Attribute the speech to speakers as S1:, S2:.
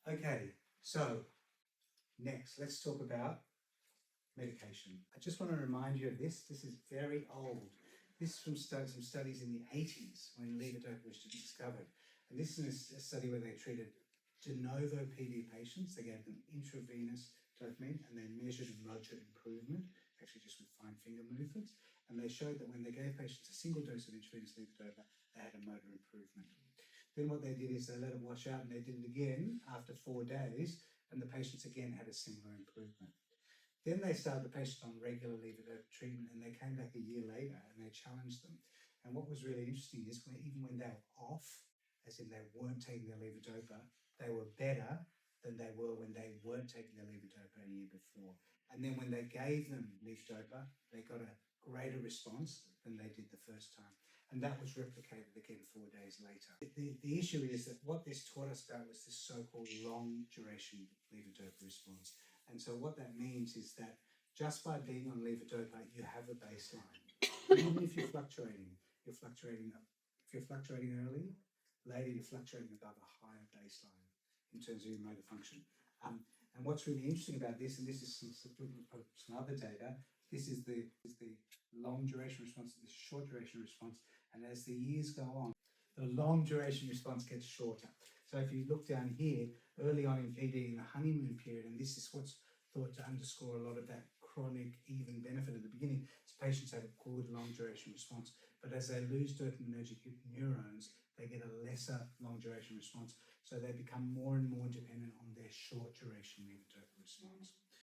S1: Okay, so next, let's talk about medication. I just want to remind you of this. This is very old. This is from some studies in the 80s when levodopa was discovered. And this is a study where they treated de novo PD patients. They gave them intravenous dopamine and they measured motor improvement, actually just with fine finger movements. And they showed that when they gave patients a single dose of intravenous levodopa, they had a motor improvement. Then what they did is they let it wash out and they did it again after 4 days, and the patients again had a similar improvement. Then they started the patients on regular levodopa treatment, and they came back a year later and they challenged them. And what was really interesting is even when they were off, as in they weren't taking their levodopa, they were better than they were when they weren't taking their levodopa a year before. And then when they gave them levodopa, they got a greater response than they did the first time. And that was replicated again 4 days later. The issue is that what this taught us about was this so-called long duration levodopa response. And so what that means is that just by being on levodopa, you have a baseline. Even if you're fluctuating if you're fluctuating early, later you're fluctuating above a higher baseline in terms of your motor function. And what's really interesting about this, and this is some other data, this is the long duration response, the short duration response, and as the years go on, the long duration response gets shorter. So if you look down here, early on in PD in the honeymoon period, and this is what's thought to underscore a lot of that chronic even benefit at the beginning, so patients have a good long duration response, but as they lose dopaminergic neurons, they get a lesser long duration response, so they become more and more dependent on their short duration levodopa response.